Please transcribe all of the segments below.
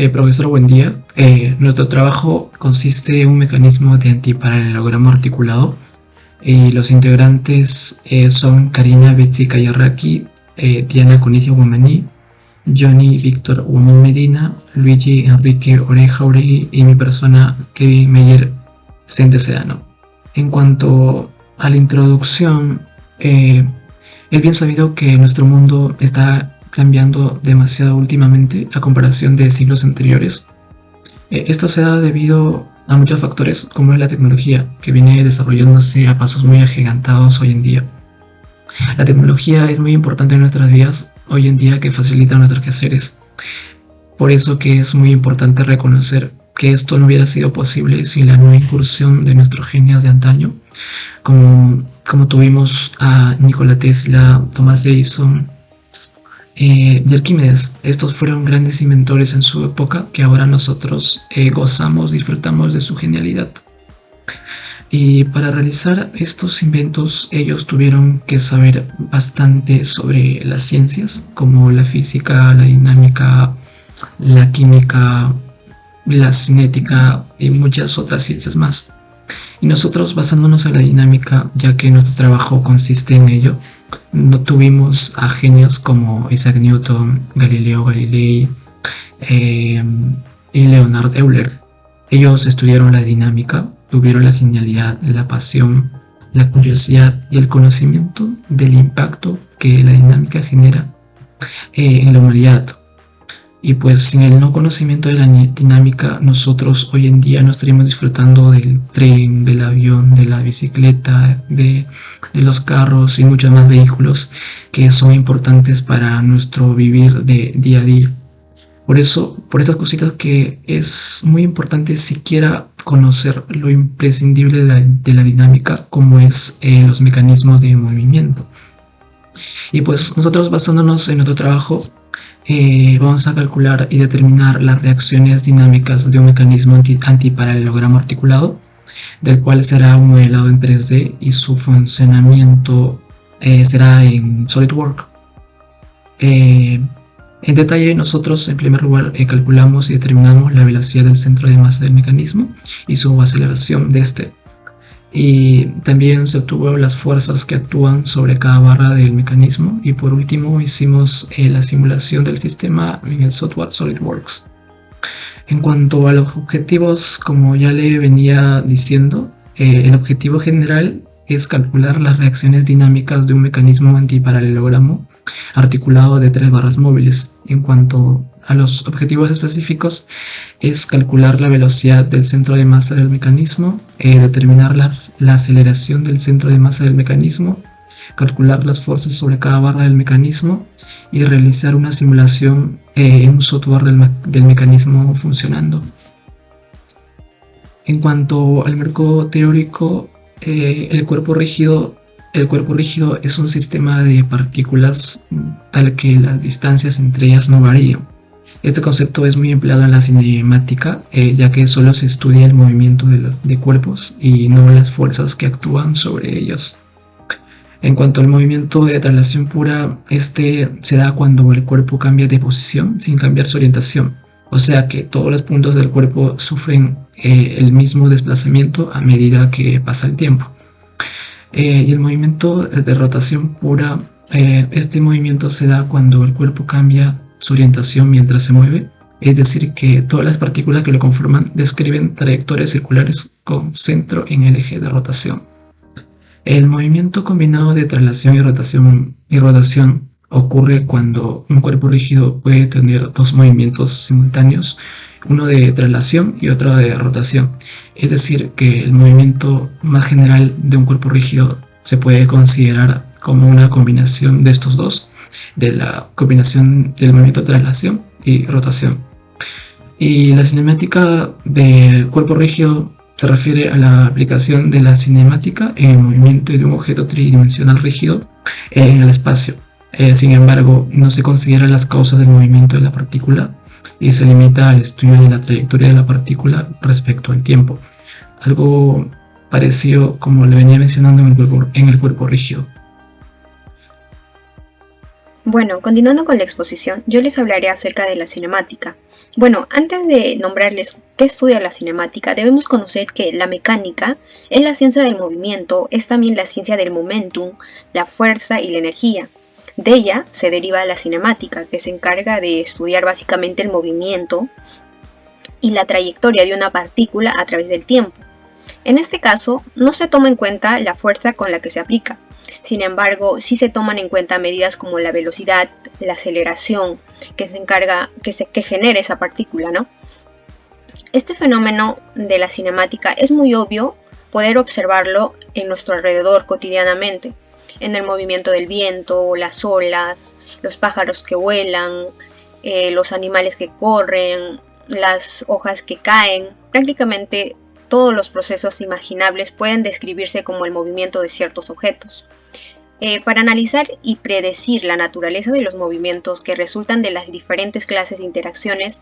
Profesor, buen día. Nuestro trabajo consiste en un mecanismo de antiparalelogramo articulado y los integrantes son Karina Betsy Kayaraki, Diana Cunicio Guamaní, Johnny Víctor Guamán Medina, Luigi Enrique Oreja Oregui y mi persona Kevin Meyer Centesedano. En cuanto a la introducción, es bien sabido que nuestro mundo está cambiando demasiado últimamente a comparación de siglos anteriores. Esto se da debido a muchos factores, como es la tecnología, que viene desarrollándose a pasos muy agigantados hoy en día. La tecnología es muy importante en nuestras vidas hoy en día, que facilita nuestros quehaceres. Por eso que es muy importante reconocer que esto no hubiera sido posible sin la nueva incursión de nuestros genios de antaño, como tuvimos a Nikola Tesla, Thomas Edison y Arquímedes. Estos fueron grandes inventores en su época que ahora nosotros gozamos, disfrutamos de su genialidad. Y para realizar estos inventos ellos tuvieron que saber bastante sobre las ciencias, como la física, la dinámica, la química, la cinética y muchas otras ciencias más. Y nosotros, basándonos en la dinámica, ya que nuestro trabajo consiste en ello, no tuvimos a genios como Isaac Newton, Galileo Galilei y Leonard Euler. Ellos estudiaron la dinámica, tuvieron la genialidad, la pasión, la curiosidad y el conocimiento del impacto que la dinámica genera en la humanidad. Y pues sin el no conocimiento de la dinámica, nosotros hoy en día no estaríamos disfrutando del tren, del avión, de la bicicleta, de los carros y muchos más vehículos que son importantes para nuestro vivir de día a día. Por eso, por estas cositas que es muy importante siquiera conocer lo imprescindible de la dinámica, como es los mecanismos de movimiento. Y pues nosotros, basándonos en nuestro trabajo, vamos a calcular y determinar las reacciones dinámicas de un mecanismo antiparalelogramo articulado, del cual será un modelado en 3D y su funcionamiento será en SolidWorks. En detalle, nosotros en primer lugar calculamos y determinamos la velocidad del centro de masa del mecanismo y su aceleración de este. Y también se obtuvo las fuerzas que actúan sobre cada barra del mecanismo, y por último hicimos la simulación del sistema en el software SolidWorks. En cuanto a los objetivos, como ya le venía diciendo, el objetivo general es calcular las reacciones dinámicas de un mecanismo antiparalelogramo articulado de 3 barras móviles. En cuanto a los objetivos específicos, es calcular la velocidad del centro de masa del mecanismo, determinar la aceleración del centro de masa del mecanismo, calcular las fuerzas sobre cada barra del mecanismo y realizar una simulación en un software del mecanismo funcionando. En cuanto al marco teórico, el cuerpo rígido es un sistema de partículas tal que las distancias entre ellas no varían. Este concepto es muy empleado en la cinemática, ya que solo se estudia el movimiento de cuerpos y no las fuerzas que actúan sobre ellos. En cuanto al movimiento de traslación pura, este se da cuando el cuerpo cambia de posición sin cambiar su orientación, o sea que todos los puntos del cuerpo sufren el mismo desplazamiento a medida que pasa el tiempo. Y el movimiento de rotación pura, este movimiento se da cuando el cuerpo cambia su orientación mientras se mueve, es decir que todas las partículas que lo conforman describen trayectorias circulares con centro en el eje de rotación. El movimiento combinado de traslación y rotación ocurre cuando un cuerpo rígido puede tener dos movimientos simultáneos, uno de traslación y otro de rotación. Es decir, que el movimiento más general de un cuerpo rígido se puede considerar como una combinación de estos dos, de la combinación del movimiento de traslación y rotación. Y la cinemática del cuerpo rígido se refiere a la aplicación de la cinemática en el movimiento de un objeto tridimensional rígido en el espacio. Sin embargo, no se consideran las causas del movimiento de la partícula y se limita al estudio de la trayectoria de la partícula respecto al tiempo. Algo parecido como le venía mencionando en el cuerpo rígido. Bueno, continuando con la exposición, yo les hablaré acerca de la cinemática. Bueno, antes de nombrarles qué estudia la cinemática, debemos conocer que la mecánica es la ciencia del movimiento, es también la ciencia del momentum, la fuerza y la energía. De ella se deriva la cinemática, que se encarga de estudiar básicamente el movimiento y la trayectoria de una partícula a través del tiempo. En este caso, no se toma en cuenta la fuerza con la que se aplica. Sin embargo, sí se toman en cuenta medidas como la velocidad, la aceleración que genera esa partícula, ¿no? Este fenómeno de la cinemática es muy obvio poder observarlo en nuestro alrededor cotidianamente, en el movimiento del viento, las olas, los pájaros que vuelan, los animales que corren, las hojas que caen. Prácticamente todos los procesos imaginables pueden describirse como el movimiento de ciertos objetos. Para analizar y predecir la naturaleza de los movimientos que resultan de las diferentes clases de interacciones,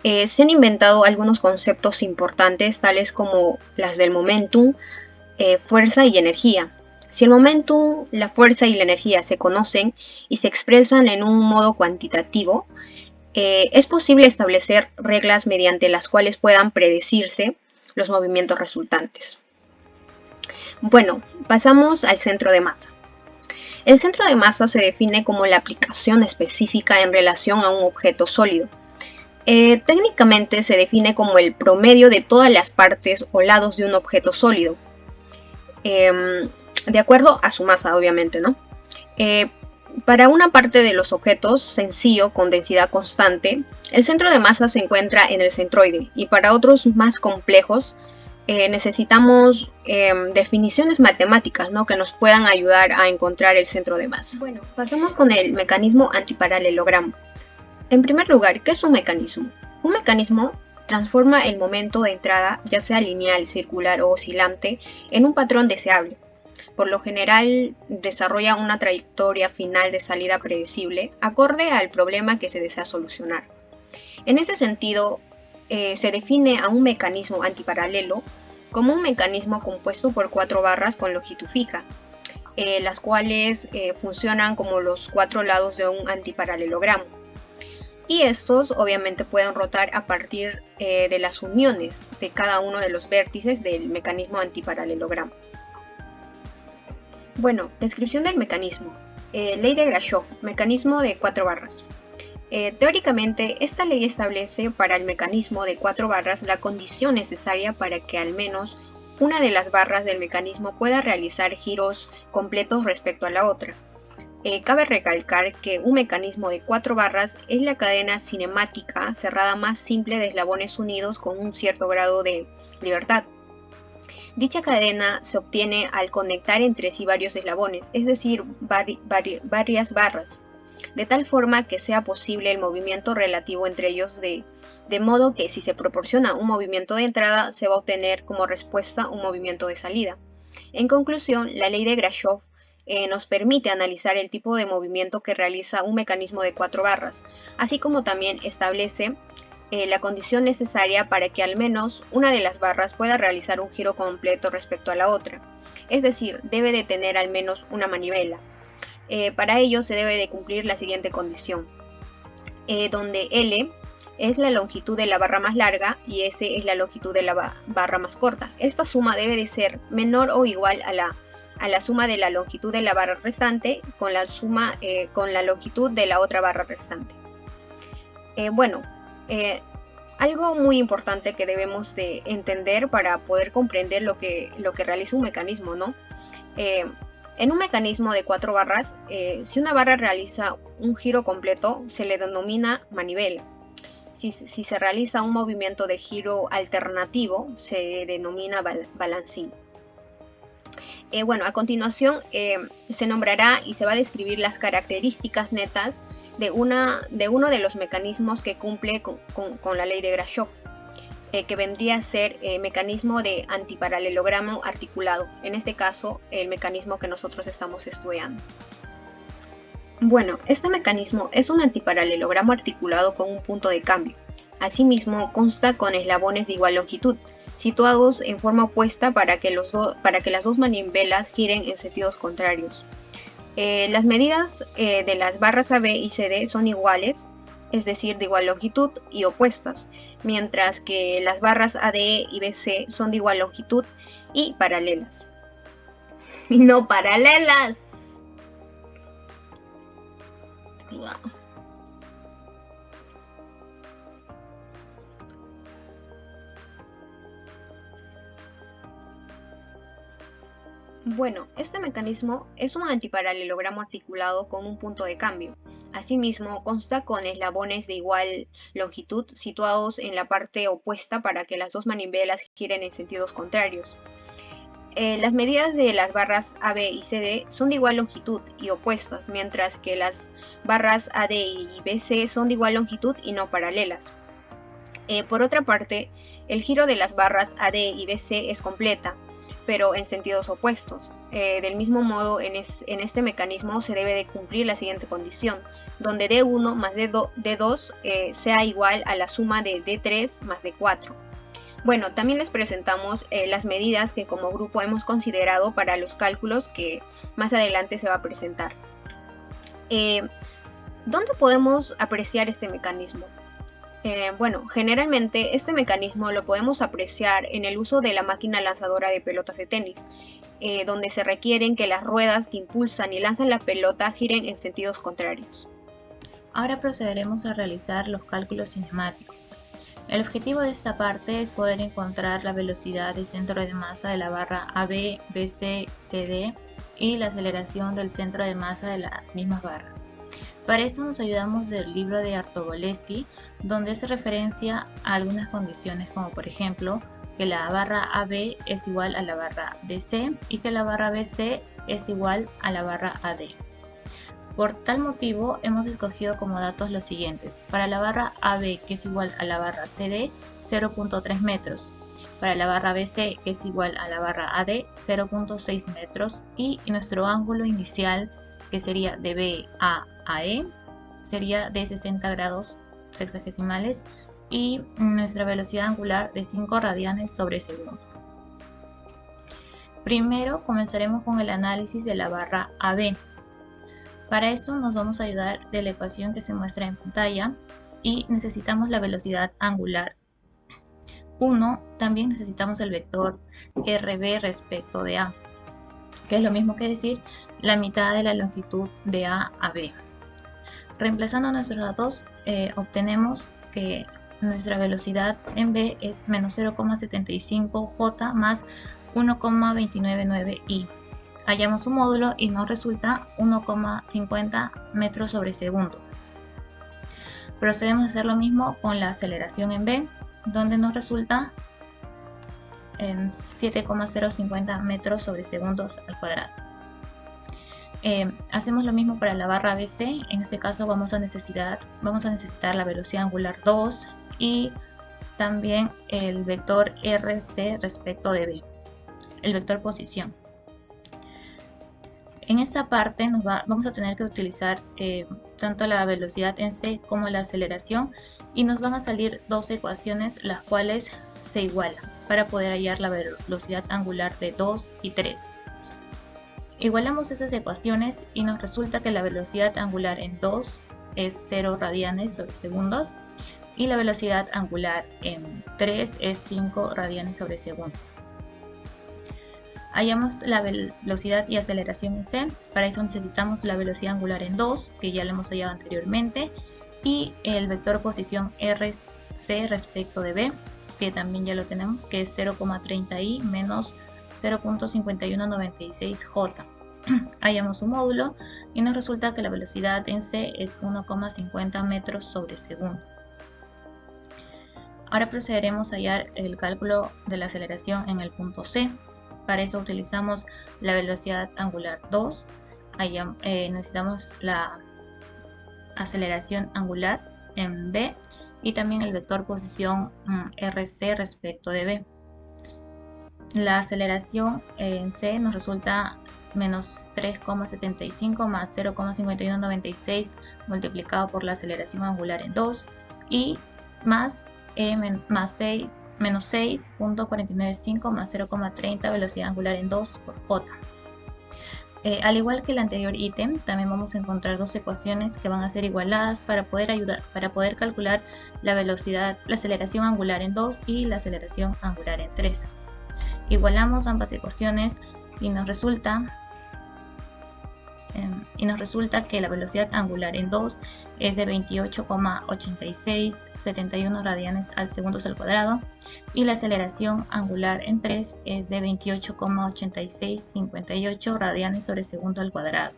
se han inventado algunos conceptos importantes tales como las del momentum, fuerza y energía. Si el momentum, la fuerza y la energía se conocen y se expresan en un modo cuantitativo, es posible establecer reglas mediante las cuales puedan predecirse los movimientos resultantes. Bueno, pasamos al centro de masa. El centro de masa se define como la aplicación específica en relación a un objeto sólido. Técnicamente se define como el promedio de todas las partes o lados de un objeto sólido, de acuerdo a su masa, obviamente, ¿no? Para una parte de los objetos sencillo con densidad constante, el centro de masa se encuentra en el centroide, y para otros más complejos necesitamos definiciones matemáticas, ¿no?, que nos puedan ayudar a encontrar el centro de masa. Bueno, pasamos con el mecanismo antiparalelogramo. En primer lugar, ¿qué es un mecanismo? Un mecanismo transforma el momento de entrada, ya sea lineal, circular o oscilante, en un patrón deseable. Por lo general, desarrolla una trayectoria final de salida predecible, acorde al problema que se desea solucionar. En ese sentido, se define a un mecanismo antiparalelo como un mecanismo compuesto por 4 barras con longitud fija, las cuales funcionan como los 4 lados de un antiparalelogramo. Y estos obviamente pueden rotar a partir de las uniones de cada uno de los vértices del mecanismo antiparalelogramo. Bueno, descripción del mecanismo. Ley de Grashof, mecanismo de 4 barras. Teóricamente, esta ley establece para el mecanismo de 4 barras la condición necesaria para que al menos una de las barras del mecanismo pueda realizar giros completos respecto a la otra. Cabe recalcar que un mecanismo de 4 barras es la cadena cinemática cerrada más simple de eslabones unidos con un cierto grado de libertad. Dicha cadena se obtiene al conectar entre sí varios eslabones, es decir, varias barras, de tal forma que sea posible el movimiento relativo entre ellos, de modo que si se proporciona un movimiento de entrada, se va a obtener como respuesta un movimiento de salida. En conclusión, la ley de Grashof nos permite analizar el tipo de movimiento que realiza un mecanismo de 4 barras, así como también establece la condición necesaria para que al menos una de las barras pueda realizar un giro completo respecto a la otra, es decir, debe de tener al menos una manivela. Para ello se debe de cumplir la siguiente condición, donde L es la longitud de la barra más larga y S es la longitud de la barra más corta. Esta suma debe de ser menor o igual a la suma de la longitud de la barra restante con la longitud de la otra barra restante. Algo muy importante que debemos de entender para poder comprender lo que realiza un mecanismo, ¿no? En un mecanismo de 4 barras, si una barra realiza un giro completo, se le denomina manivela. Si se realiza un movimiento de giro alternativo, se denomina balancín. A continuación se nombrará y se va a describir las características netas de uno de los mecanismos que cumple con la ley de Grashof, que vendría a ser mecanismo de antiparalelogramo articulado, en este caso el mecanismo que nosotros estamos estudiando. Bueno, este mecanismo es un antiparalelogramo articulado con un punto de cambio. Asimismo, consta con eslabones de igual longitud, situados en forma opuesta para que las dos manivelas giren en sentidos contrarios. Las medidas de las barras AB y CD son iguales, es decir, de igual longitud y opuestas, mientras que las barras AD y BC son de igual longitud y paralelas. ¡No paralelas! Bueno, este mecanismo es un antiparalelogramo articulado con un punto de cambio. Asimismo, consta con eslabones de igual longitud situados en la parte opuesta para que las dos manivelas giren en sentidos contrarios. Las medidas de las barras AB y CD son de igual longitud y opuestas, mientras que las barras AD y BC son de igual longitud y no paralelas. Por otra parte, el giro de las barras AD y BC es completa, pero en sentidos opuestos. Del mismo modo, en este mecanismo se debe de cumplir la siguiente condición, donde D1 más D2 sea igual a la suma de D3 más D4. Bueno, también les presentamos las medidas que como grupo hemos considerado para los cálculos que más adelante se va a presentar. ¿Dónde podemos apreciar este mecanismo? Bueno, generalmente este mecanismo lo podemos apreciar en el uso de la máquina lanzadora de pelotas de tenis, donde se requieren que las ruedas que impulsan y lanzan la pelota giren en sentidos contrarios. Ahora procederemos a realizar los cálculos cinemáticos. El objetivo de esta parte es poder encontrar la velocidad de centro de masa de la barra AB, BC, CD y la aceleración del centro de masa de las mismas barras. Para eso nos ayudamos del libro de Artobolevsky, donde se referencia a algunas condiciones como por ejemplo que la barra AB es igual a la barra DC y que la barra BC es igual a la barra AD. Por tal motivo hemos escogido como datos los siguientes. Para la barra AB, que es igual a la barra CD, 0.3 metros. Para la barra BC, que es igual a la barra AD, 0.6 metros. Y nuestro ángulo inicial, que sería de B a AE, sería de 60 grados sexagesimales. Y nuestra velocidad angular de 5 radianes sobre segundo. Primero comenzaremos con el análisis de la barra AB. Para esto nos vamos a ayudar de la ecuación que se muestra en pantalla y necesitamos la velocidad angular 1. También necesitamos el vector RB respecto de A, que es lo mismo que decir la mitad de la longitud de A a B. Reemplazando nuestros datos obtenemos que nuestra velocidad en B es menos 0,75 J más 1,299 I. Hallamos su módulo y nos resulta 1,50 metros sobre segundo. Procedemos a hacer lo mismo con la aceleración en B, donde nos resulta 7,050 metros sobre segundos al cuadrado. Hacemos lo mismo para la barra BC. En este caso vamos a necesitar la velocidad angular 2 y también el vector RC respecto de B, el vector posición. En esta parte vamos a tener que utilizar tanto la velocidad en C como la aceleración y nos van a salir dos ecuaciones las cuales se igualan para poder hallar la velocidad angular de 2 y 3. Igualamos esas ecuaciones y nos resulta que la velocidad angular en 2 es 0 radianes sobre segundos y la velocidad angular en 3 es 5 radianes sobre segundo. Hallamos la velocidad y aceleración en C. Para eso necesitamos la velocidad angular en 2, que ya lo hemos hallado anteriormente, y el vector posición RC respecto de B, que también ya lo tenemos, que es 0,30 I menos 0.5196 J. Hallamos su módulo y nos resulta que la velocidad en C es 1,50 metros sobre segundo. Ahora procederemos a hallar el cálculo de la aceleración en el punto C. Para eso utilizamos la velocidad angular 2, necesitamos la aceleración angular en B y también el vector posición RC respecto de B. La aceleración en C nos resulta menos 3,75 más 0,5196 multiplicado por la aceleración angular en 2 y más menos 6.495 más 0,30 velocidad angular en 2 por J. Al igual que el anterior ítem, también vamos a encontrar dos ecuaciones que van a ser igualadas para poder calcular la velocidad, la aceleración angular en 2 y la aceleración angular en 3. Igualamos ambas ecuaciones y nos resulta que la velocidad angular en 2 es de 28,8671 radianes al segundo al cuadrado y la aceleración angular en 3 es de 28,8658 radianes sobre segundo al cuadrado.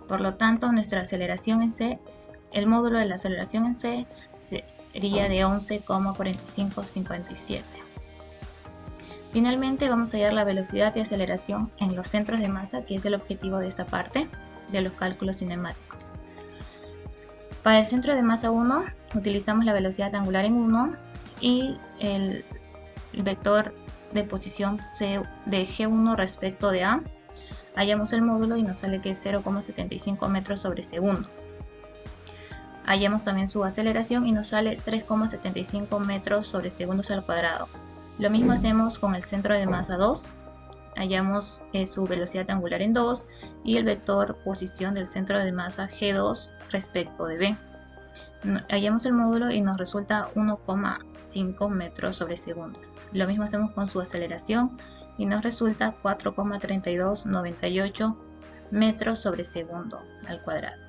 Por lo tanto, nuestra aceleración en C, el módulo de la aceleración en C sería de 11,4557. Finalmente vamos a hallar la velocidad y aceleración en los centros de masa, que es el objetivo de esta parte de los cálculos cinemáticos. Para el centro de masa 1 utilizamos la velocidad angular en 1 y el vector de posición de G1 respecto de A. Hallamos el módulo y nos sale que es 0,75 metros sobre segundo. Hallamos también su aceleración y nos sale 3,75 metros sobre segundos al cuadrado. Lo mismo hacemos con el centro de masa 2, hallamos su velocidad angular en 2 y el vector posición del centro de masa G2 respecto de B. Hallamos el módulo y nos resulta 1,5 metros sobre segundos. Lo mismo hacemos con su aceleración y nos resulta 4,3298 metros sobre segundo al cuadrado.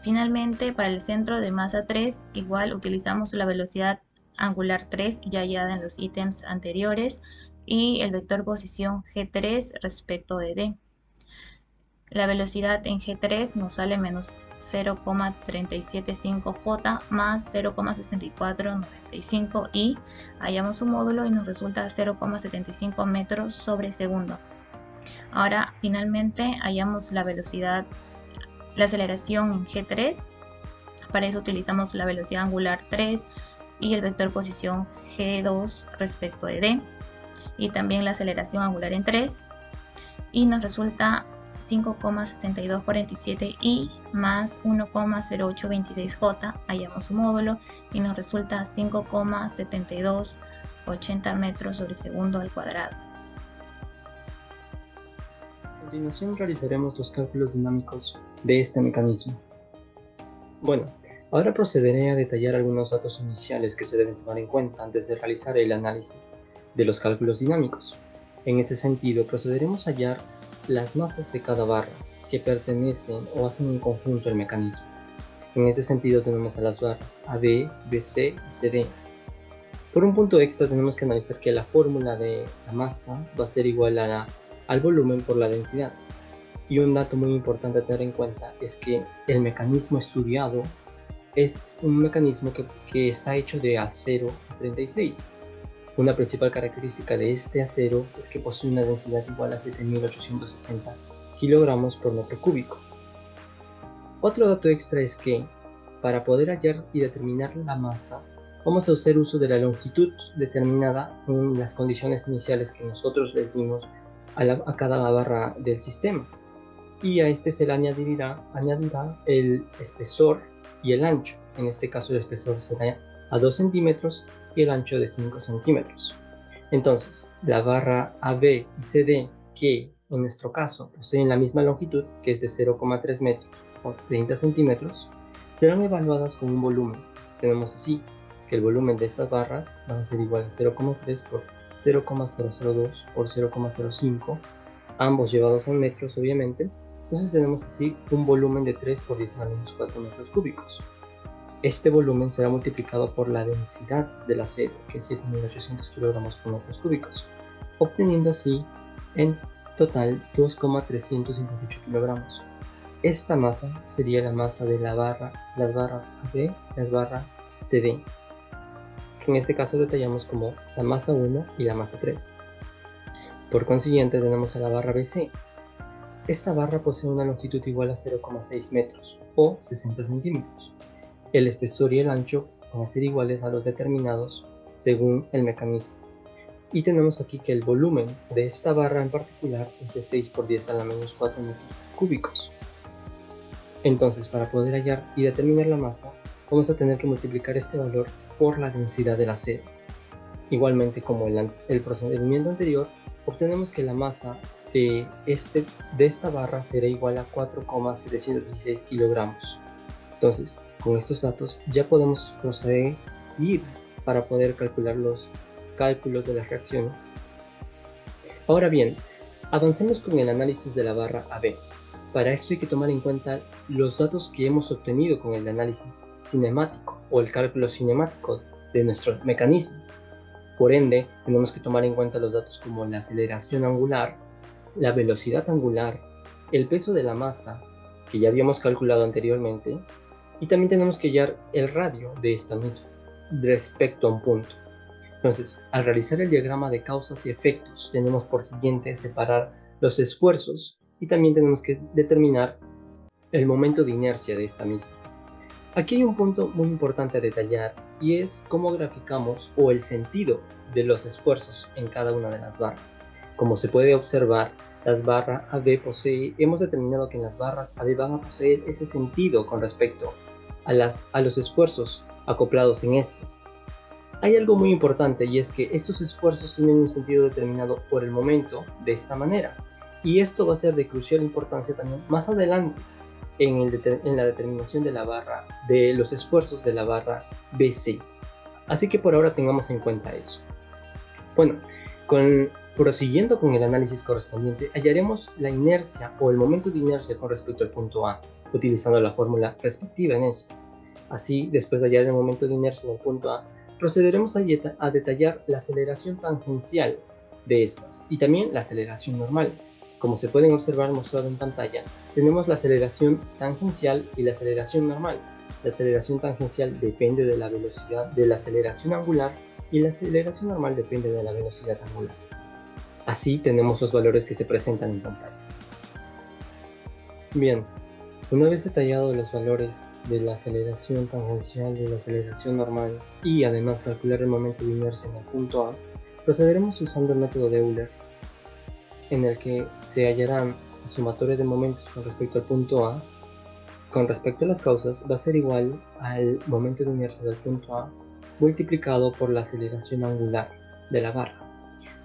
Finalmente, para el centro de masa 3, igual utilizamos la velocidad angular 3 ya hallada en los ítems anteriores y el vector posición G3 respecto de D. La velocidad en G3 nos sale menos 0,375J más 0,6495 y hallamos su módulo y nos resulta 0,75 metros sobre segundo. Ahora finalmente hallamos la velocidad, la aceleración en G3. Para eso utilizamos la velocidad angular 3 y el vector posición G2 respecto de D y también la aceleración angular en 3 y nos resulta 5,6247 y más 1,0826J. Hallamos su módulo y nos resulta 5,7280 metros sobre segundo al cuadrado. A continuación realizaremos los cálculos dinámicos de este mecanismo. Bueno, ahora procederé a detallar algunos datos iniciales que se deben tomar en cuenta antes de realizar el análisis de los cálculos dinámicos. En ese sentido, procederemos a hallar las masas de cada barra que pertenecen o hacen en conjunto el mecanismo. En ese sentido tenemos a las barras AB, BC y CD. Por un punto extra tenemos que analizar que la fórmula de la masa va a ser igual al volumen por la densidad. Y un dato muy importante a tener en cuenta es que el mecanismo estudiado es un mecanismo que está hecho de acero 36. Una principal característica de este acero es que posee una densidad igual a 7.860 kilogramos por metro cúbico. Otro dato extra es que para poder hallar y determinar la masa vamos a hacer uso de la longitud determinada en las condiciones iniciales que nosotros le dimos a cada barra del sistema. Y a este se le añadirá el espesor y el ancho. En este caso el espesor será a 2 centímetros y el ancho de 5 centímetros. Entonces, la barra AB y CD, que en nuestro caso poseen la misma longitud, que es de 0,3 metros o 30 centímetros, serán evaluadas con un volumen. Tenemos así que el volumen de estas barras va a ser igual a 0,3 por 0,002 por 0,05, ambos llevados en metros obviamente. Entonces tenemos así un volumen de 3 por 10 a la menos 4 metros cúbicos. Este volumen será multiplicado por la densidad del acero, que es 7.800 kilogramos por metros cúbicos, obteniendo así en total 2,358 kilogramos. Esta masa sería la masa de las barras AB y las barras CD, que en este caso detallamos como la masa 1 y la masa 3. Por consiguiente tenemos a la barra BC. Esta barra posee una longitud igual a 0,6 metros o 60 centímetros. El espesor y el ancho van a ser iguales a los determinados según el mecanismo. Y tenemos aquí que el volumen de esta barra en particular es de 6 por 10 a la menos 4 metros cúbicos. Entonces, para poder hallar y determinar la masa, vamos a tener que multiplicar este valor por la densidad del acero. Igualmente como el procedimiento anterior, obtenemos que la masa de esta barra será igual a 4,716 kilogramos. Entonces, con estos datos ya podemos proceder para poder calcular los cálculos de las reacciones. Ahora bien, avancemos con el análisis de la barra AB. Para esto hay que tomar en cuenta los datos que hemos obtenido con el análisis cinemático o el cálculo cinemático de nuestro mecanismo. Por ende, tenemos que tomar en cuenta los datos como la aceleración angular, la velocidad angular, el peso de la masa, que ya habíamos calculado anteriormente, y también tenemos que hallar el radio de esta misma respecto a un punto. Entonces, al realizar el diagrama de causas y efectos, tenemos por siguiente separar los esfuerzos y también tenemos que determinar el momento de inercia de esta misma. Aquí hay un punto muy importante a detallar y es cómo graficamos o el sentido de los esfuerzos en cada una de las barras. Como se puede observar, las barras AB hemos determinado que en las barras AB van a poseer ese sentido con respecto a los esfuerzos acoplados en estas. Hay algo muy importante y es que estos esfuerzos tienen un sentido determinado por el momento de esta manera, y esto va a ser de crucial importancia también más adelante en la determinación de la barra de los esfuerzos de la barra BC. Así que por ahora tengamos en cuenta eso. Bueno, prosiguiendo con el análisis correspondiente, hallaremos la inercia o el momento de inercia con respecto al punto A, utilizando la fórmula respectiva en este. Así, después de hallar el momento de inercia en el punto A, procederemos a detallar la aceleración tangencial de estas y también la aceleración normal. Como se pueden observar mostrado en pantalla, tenemos la aceleración tangencial y la aceleración normal. La aceleración tangencial depende de la velocidad de la aceleración angular y la aceleración normal depende de la velocidad angular. Así tenemos los valores que se presentan en pantalla. Bien, una vez detallados los valores de la aceleración tangencial y de la aceleración normal y además calcular el momento de inercia en el punto A, procederemos usando el método de Euler, en el que se hallarán la sumatoria de momentos con respecto al punto A. Con respecto a las causas, va a ser igual al momento de inercia del punto A multiplicado por la aceleración angular de la barra.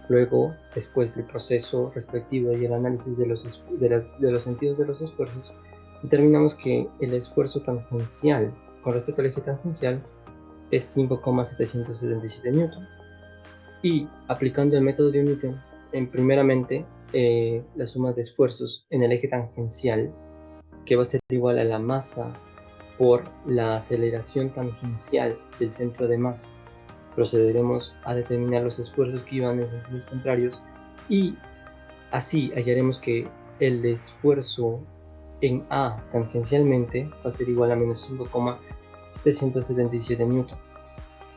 Luego, después del proceso respectivo y el análisis de los sentidos de los esfuerzos, determinamos que el esfuerzo tangencial con respecto al eje tangencial es 5,777 Newton. Y aplicando el método de Newton, primeramente la suma de esfuerzos en el eje tangencial, que va a ser igual a la masa por la aceleración tangencial del centro de masa. Procederemos a determinar los esfuerzos que iban en sentidos contrarios y así hallaremos que el esfuerzo en A tangencialmente va a ser igual a menos 5,777 Newton.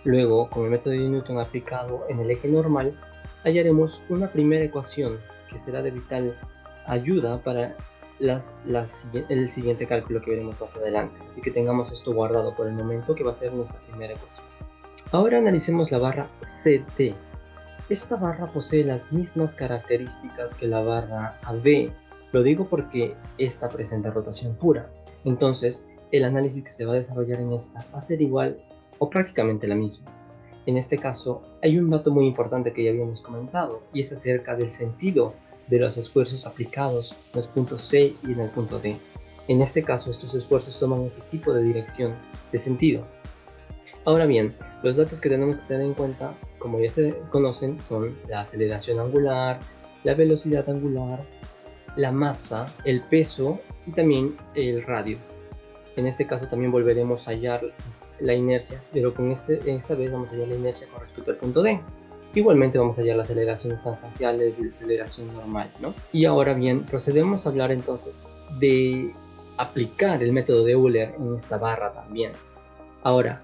Luego, con el método de Newton aplicado en el eje normal, hallaremos una primera ecuación que será de vital ayuda para el siguiente cálculo que veremos más adelante. Así que tengamos esto guardado por el momento, que va a ser nuestra primera ecuación. Ahora analicemos la barra CD. Esta barra posee las mismas características que la barra AB. Lo digo porque esta presenta rotación pura. Entonces, el análisis que se va a desarrollar en esta va a ser igual o prácticamente la misma. En este caso, hay un dato muy importante que ya habíamos comentado, y es acerca del sentido de los esfuerzos aplicados en los puntos C y en el punto D. En este caso, estos esfuerzos toman ese tipo de dirección de sentido. Ahora bien, los datos que tenemos que tener en cuenta, como ya se conocen, son la aceleración angular, la velocidad angular, la masa, el peso y también el radio. En este caso también volveremos a hallar la inercia, pero esta vez vamos a hallar la inercia con respecto al punto D. Igualmente vamos a hallar las aceleraciones tangenciales y la aceleración normal, ¿no? Y ahora bien, procedemos a hablar entonces de aplicar el método de Euler en esta barra también. Ahora,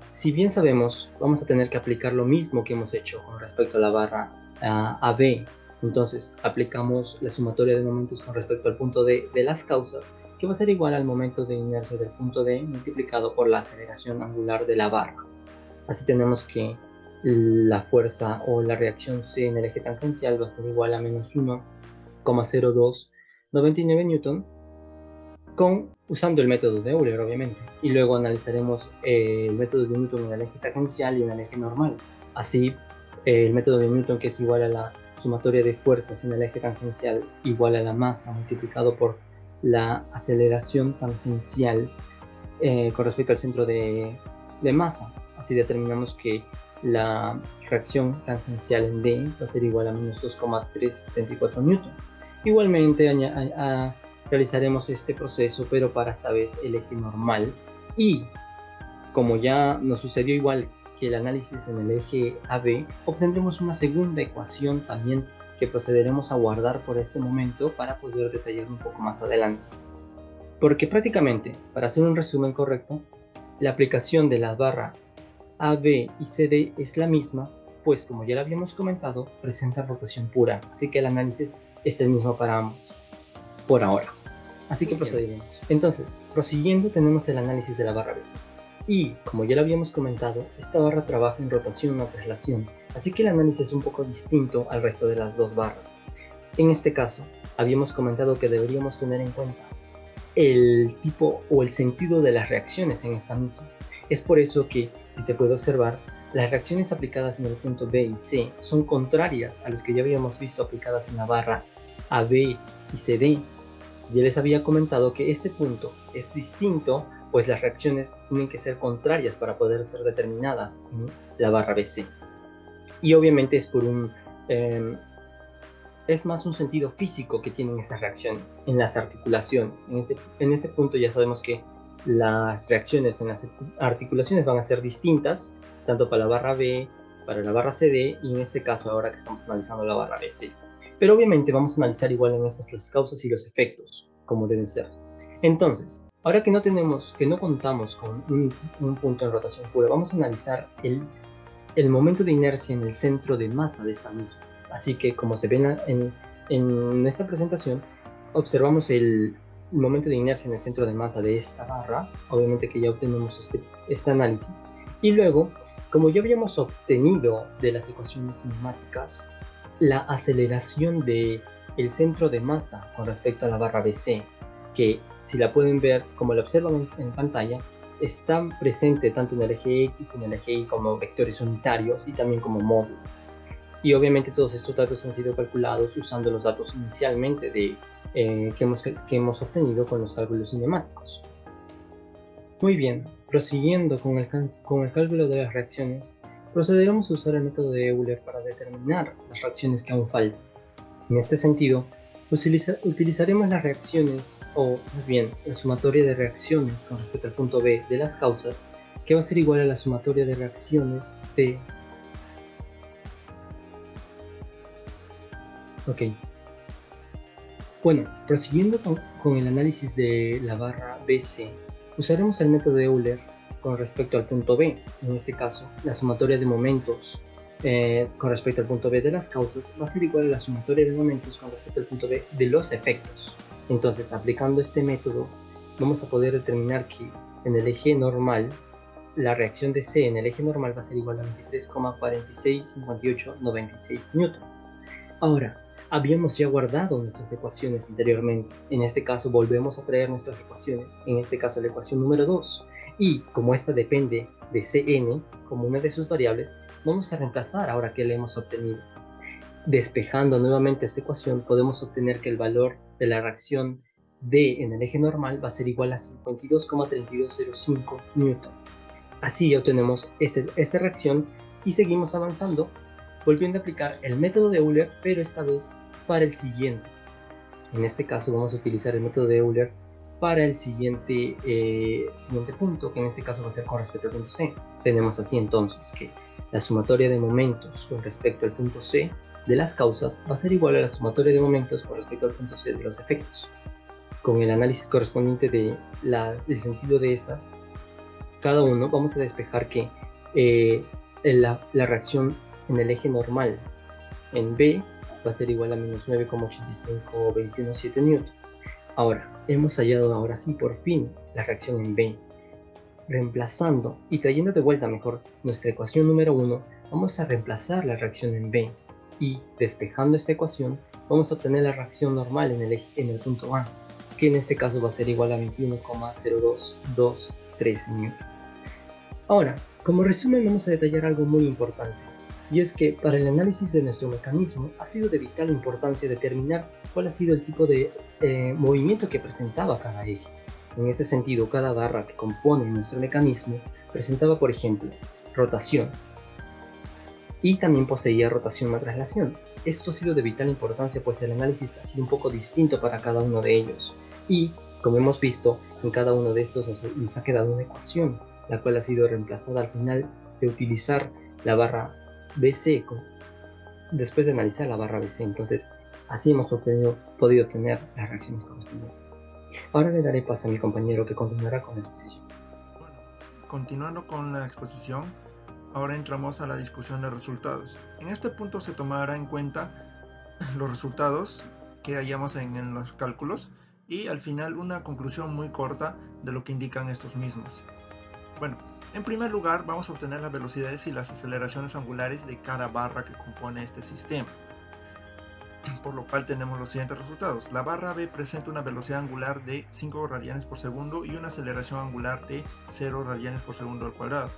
si bien sabemos, vamos a tener que aplicar lo mismo que hemos hecho con respecto a la barra AB. Entonces, aplicamos la sumatoria de momentos con respecto al punto D de las causas, que va a ser igual al momento de inercia del punto D multiplicado por la aceleración angular de la barra. Así tenemos que la fuerza o la reacción C en el eje tangencial va a ser igual a menos 1,0299 Newton, usando el método de Euler, obviamente. Y luego analizaremos el método de Newton en el eje tangencial y en el eje normal. Así, el método de Newton, que es igual a la sumatoria de fuerzas en el eje tangencial igual a la masa multiplicado por la aceleración tangencial con respecto al centro de masa. Así determinamos que la reacción tangencial en D va a ser igual a menos 2,374 newton. Igualmente realizaremos este proceso, pero para esta vez el eje normal, y como ya nos sucedió igual que el análisis en el eje AB, obtendremos una segunda ecuación también que procederemos a guardar por este momento para poder detallar un poco más adelante. Porque prácticamente, para hacer un resumen correcto, la aplicación de la barra AB y CD es la misma, pues como ya lo habíamos comentado, presenta rotación pura, así que el análisis es el mismo para ambos, por ahora. Así que procederemos. Entonces, prosiguiendo, tenemos el análisis de la barra BC. Y, como ya lo habíamos comentado, esta barra trabaja en rotación o traslación, así que el análisis es un poco distinto al resto de las dos barras. En este caso, habíamos comentado que deberíamos tener en cuenta el tipo o el sentido de las reacciones en esta misma. Es por eso que, si se puede observar, las reacciones aplicadas en el punto B y C son contrarias a los que ya habíamos visto aplicadas en la barra AB y CD. Ya les había comentado que este punto es distinto, pues las reacciones tienen que ser contrarias para poder ser determinadas en la barra BC. Y obviamente es por es más un sentido físico que tienen estas reacciones en las articulaciones. En este punto ya sabemos que las reacciones en las articulaciones van a ser distintas, tanto para la barra B, para la barra CD, y en este caso ahora que estamos analizando la barra BC. Pero obviamente vamos a analizar igual en estas las causas y los efectos, como deben ser. Entonces, ahora que no contamos con un punto en rotación pura, vamos a analizar el momento de inercia en el centro de masa de esta misma. Así que, como se ven en esta presentación, observamos el momento de inercia en el centro de masa de esta barra. Obviamente que ya obtenemos este análisis. Y luego, como ya habíamos obtenido de las ecuaciones cinemáticas, la aceleración del centro de masa con respecto a la barra BC, que si la pueden ver, como la observan en pantalla, está presente tanto en el eje X y en el eje Y como vectores unitarios y también como módulo. Y obviamente todos estos datos han sido calculados usando los datos inicialmente que hemos obtenido con los cálculos cinemáticos. Muy bien, prosiguiendo con el cálculo de las reacciones, procederemos a usar el método de Euler para determinar las reacciones que aún faltan. En este sentido, utilizaremos las reacciones, o más bien la sumatoria de reacciones con respecto al punto B de las causas, que va a ser igual a la sumatoria de reacciones de... Ok. Bueno, prosiguiendo con el análisis de la barra BC, usaremos el método de Euler con respecto al punto B. En este caso, la sumatoria de momentos con respecto al punto B de las causas va a ser igual a la sumatoria de momentos con respecto al punto B de los efectos. Entonces, aplicando este método, vamos a poder determinar que en el eje normal, la reacción de C en el eje normal va a ser igual a 23,465896 newton. Ahora, habíamos ya guardado nuestras ecuaciones anteriormente. En este caso volvemos a traer nuestras ecuaciones, en este caso la ecuación número 2. Y como esta depende de Cn como una de sus variables, vamos a reemplazar ahora que la hemos obtenido. Despejando nuevamente esta ecuación, podemos obtener que el valor de la reacción D en el eje normal va a ser igual a 52,3205 newton. Así ya obtenemos esta reacción y seguimos avanzando, volviendo a aplicar el método de Euler, pero esta vez para el siguiente. En este caso vamos a utilizar el método de Euler para el siguiente punto, que en este caso va a ser con respecto al punto C. Tenemos así entonces que la sumatoria de momentos con respecto al punto C de las causas va a ser igual a la sumatoria de momentos con respecto al punto C de los efectos. Con el análisis correspondiente del sentido de estas, cada uno vamos a despejar que la reacción en el eje normal en B va a ser igual a menos 9,85217 newton. Ahora, hemos hallado ahora sí por fin la reacción en B. Reemplazando y trayendo de vuelta mejor nuestra ecuación número 1, vamos a reemplazar la reacción en B y despejando esta ecuación vamos a obtener la reacción normal en el punto A, que en este caso va a ser igual a 21,0223 newton. Ahora, como resumen vamos a detallar algo muy importante. Y es que para el análisis de nuestro mecanismo ha sido de vital importancia determinar cuál ha sido el tipo de movimiento que presentaba cada eje. En ese sentido, cada barra que compone nuestro mecanismo presentaba, por ejemplo, rotación y también poseía rotación más traslación. Esto ha sido de vital importancia, pues el análisis ha sido un poco distinto para cada uno de ellos. Y, como hemos visto, en cada uno de estos nos ha quedado una ecuación, la cual ha sido reemplazada al final de utilizar la barra BC después de analizar la barra BC. Entonces, así hemos podido obtener las reacciones correspondientes. Ahora le daré paso a mi compañero que continuará con la exposición. Bueno, continuando con la exposición, ahora entramos a la discusión de resultados. En este punto se tomará en cuenta los resultados que hallamos en los cálculos y al final una conclusión muy corta de lo que indican estos mismos. Bueno, en primer lugar vamos a obtener las velocidades y las aceleraciones angulares de cada barra que compone este sistema, por lo cual tenemos los siguientes resultados. La barra B presenta una velocidad angular de 5 radianes por segundo y una aceleración angular de 0 radianes por segundo al cuadrado.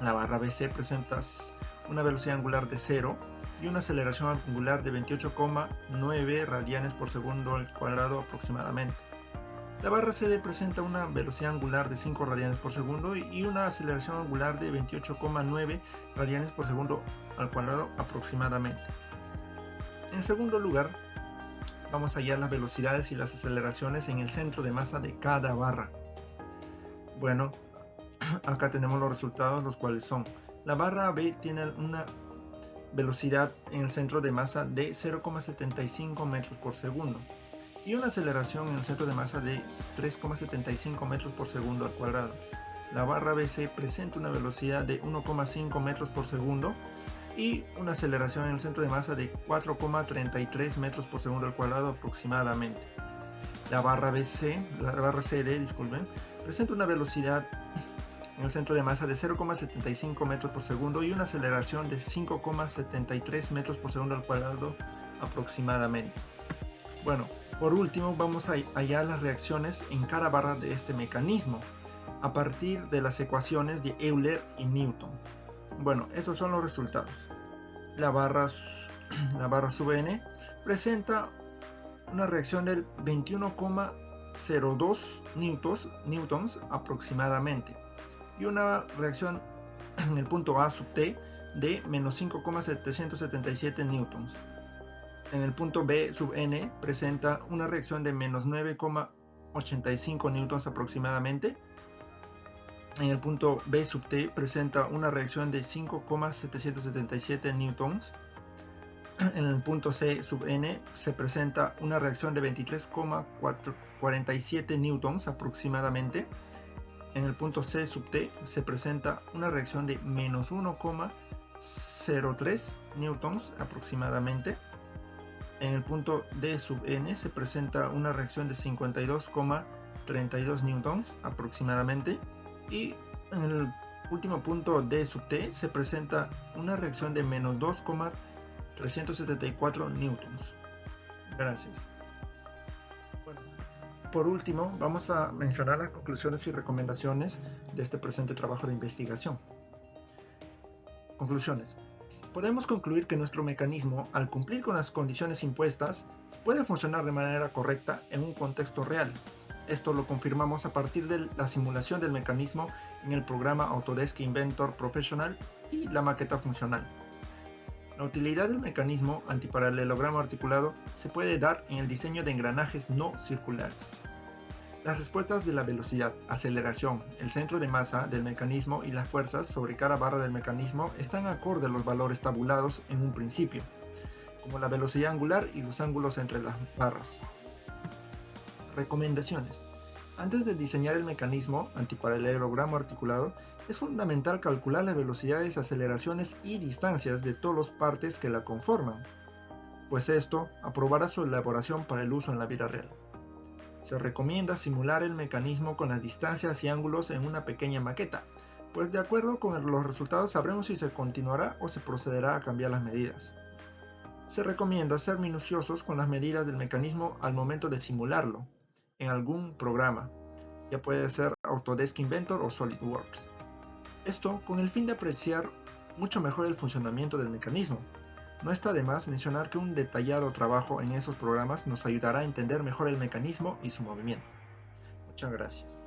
La barra BC presenta una velocidad angular de 0 y una aceleración angular de 28,9 radianes por segundo al cuadrado aproximadamente. La barra CD presenta una velocidad angular de 5 radianes por segundo y una aceleración angular de 28,9 radianes por segundo al cuadrado aproximadamente. En segundo lugar, vamos a hallar las velocidades y las aceleraciones en el centro de masa de cada barra. Bueno, acá tenemos los resultados, los cuales son: la barra B tiene una velocidad en el centro de masa de 0,75 metros por segundo y una aceleración en el centro de masa de 3,75 metros por segundo al cuadrado. La barra BC presenta una velocidad de 1,5 metros por segundo y una aceleración en el centro de masa de 4,33 metros por segundo al cuadrado aproximadamente. La barra CD, presenta una velocidad en el centro de masa de 0,75 metros por segundo y una aceleración de 5,73 metros por segundo al cuadrado aproximadamente. Bueno, por último vamos a hallar las reacciones en cada barra de este mecanismo a partir de las ecuaciones de Euler y Newton. Bueno, estos son los resultados. La barra sub n presenta una reacción del 21,02 newtons aproximadamente y una reacción en el punto A sub t de menos 5,777 newtons. En el punto B sub n presenta una reacción de menos 9,85 newtons aproximadamente. En el punto B sub t presenta una reacción de 5,777 newtons. En el punto C sub n se presenta una reacción de 23,47 newtons aproximadamente. En el punto C sub t se presenta una reacción de menos 1,03 newtons aproximadamente. En el punto D sub n se presenta una reacción de 52,32 newtons aproximadamente. Y en el último punto D sub t se presenta una reacción de menos 2,374 newtons. Gracias. Bueno, por último, vamos a mencionar las conclusiones y recomendaciones de este presente trabajo de investigación. Conclusiones. Podemos concluir que nuestro mecanismo, al cumplir con las condiciones impuestas, puede funcionar de manera correcta en un contexto real. Esto lo confirmamos a partir de la simulación del mecanismo en el programa Autodesk Inventor Professional y la maqueta funcional. La utilidad del mecanismo antiparalelogramo articulado se puede dar en el diseño de engranajes no circulares. Las respuestas de la velocidad, aceleración, el centro de masa del mecanismo y las fuerzas sobre cada barra del mecanismo están acorde a los valores tabulados en un principio, como la velocidad angular y los ángulos entre las barras. Recomendaciones. Antes de diseñar el mecanismo antiparalelogramo articulado, es fundamental calcular las velocidades, aceleraciones y distancias de todas las partes que la conforman, pues esto aprobará su elaboración para el uso en la vida real. Se recomienda simular el mecanismo con las distancias y ángulos en una pequeña maqueta, pues de acuerdo con los resultados sabremos si se continuará o se procederá a cambiar las medidas. Se recomienda ser minuciosos con las medidas del mecanismo al momento de simularlo en algún programa, ya puede ser Autodesk Inventor o SolidWorks. Esto con el fin de apreciar mucho mejor el funcionamiento del mecanismo. No está de más mencionar que un detallado trabajo en esos programas nos ayudará a entender mejor el mecanismo y su movimiento. Muchas gracias.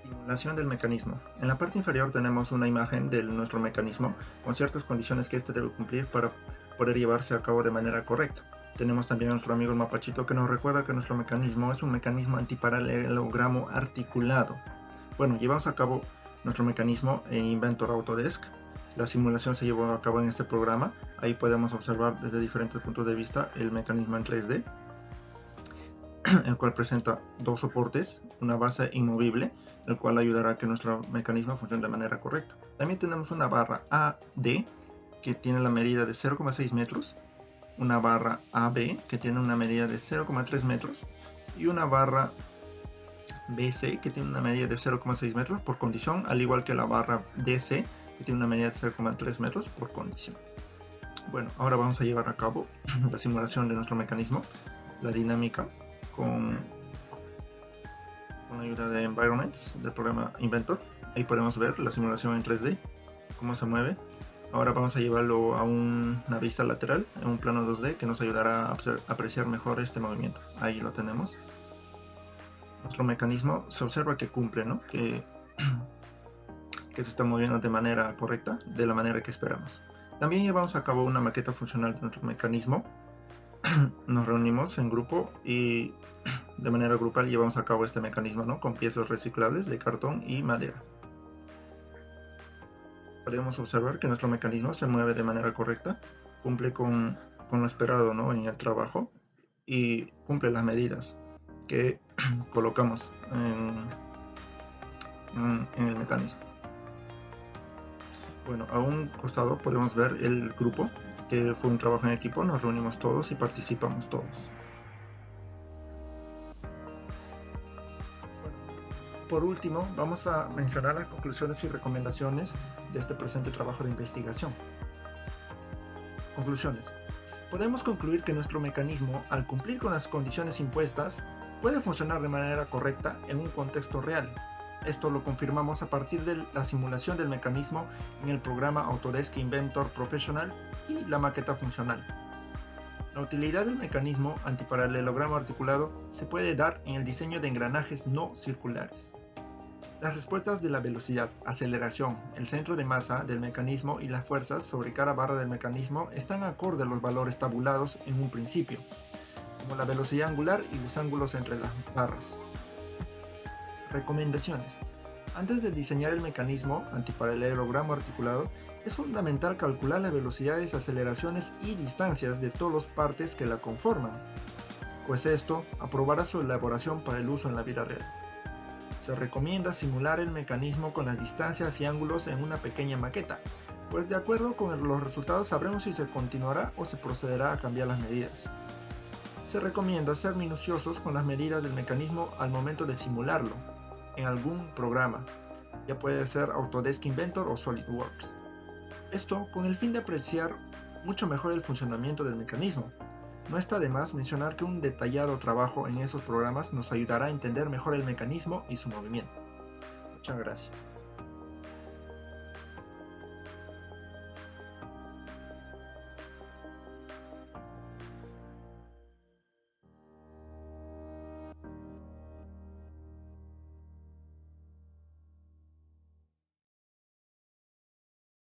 Simulación del mecanismo. En la parte inferior tenemos una imagen de nuestro mecanismo con ciertas condiciones que éste debe cumplir para poder llevarse a cabo de manera correcta. Tenemos también a nuestro amigo el mapachito que nos recuerda que nuestro mecanismo es un mecanismo antiparalelogramo articulado. Bueno, llevamos a cabo nuestro mecanismo en Inventor Autodesk. La simulación se llevó a cabo en este programa. Ahí podemos observar desde diferentes puntos de vista el mecanismo en 3D, el cual presenta dos soportes, una base inmovible, el cual ayudará a que nuestro mecanismo funcione de manera correcta. También tenemos una barra AD que tiene la medida de 0,6 metros, una barra AB que tiene una medida de 0,3 metros y una barra BC que tiene una medida de 0,6 metros por condición, al igual que la barra DC que tiene una medida de 0,3 metros por condición. Bueno, ahora vamos a llevar a cabo la simulación de nuestro mecanismo, la dinámica, con ayuda de Environments del programa Inventor. Ahí podemos ver la simulación en 3D, cómo se mueve. Ahora vamos a llevarlo a una vista lateral, en un plano 2D, que nos ayudará a apreciar mejor este movimiento. Ahí lo tenemos. Nuestro mecanismo se observa que cumple, ¿no? Que se está moviendo de manera correcta, de la manera que esperamos. También llevamos a cabo una maqueta funcional de nuestro mecanismo. Nos reunimos en grupo y de manera grupal llevamos a cabo este mecanismo, ¿no? Con piezas reciclables de cartón y madera. Podemos observar que nuestro mecanismo se mueve de manera correcta, cumple con lo esperado, ¿no? En el trabajo y cumple las medidas que colocamos en el mecanismo. Bueno, a un costado podemos ver el grupo, que fue un trabajo en equipo, nos reunimos todos y participamos todos. Por último, vamos a mencionar las conclusiones y recomendaciones de este presente trabajo de investigación. Conclusiones. Podemos concluir que nuestro mecanismo, al cumplir con las condiciones impuestas, puede funcionar de manera correcta en un contexto real. Esto lo confirmamos a partir de la simulación del mecanismo en el programa Autodesk Inventor Professional y la maqueta funcional. La utilidad del mecanismo antiparalelogramo articulado se puede dar en el diseño de engranajes no circulares. Las respuestas de la velocidad, aceleración, el centro de masa del mecanismo y las fuerzas sobre cada barra del mecanismo están acorde a los valores tabulados en un principio, como la velocidad angular y los ángulos entre las barras. Recomendaciones. Antes de diseñar el mecanismo antiparalelogramo articulado, es fundamental calcular las velocidades, aceleraciones y distancias de todas las partes que la conforman, pues esto aprobará su elaboración para el uso en la vida real. Se recomienda simular el mecanismo con las distancias y ángulos en una pequeña maqueta, pues de acuerdo con los resultados sabremos si se continuará o se procederá a cambiar las medidas. Se recomienda ser minuciosos con las medidas del mecanismo al momento de simularlo en algún programa, ya puede ser Autodesk Inventor o SolidWorks. Esto con el fin de apreciar mucho mejor el funcionamiento del mecanismo. No está de más mencionar que un detallado trabajo en esos programas nos ayudará a entender mejor el mecanismo y su movimiento. Muchas gracias.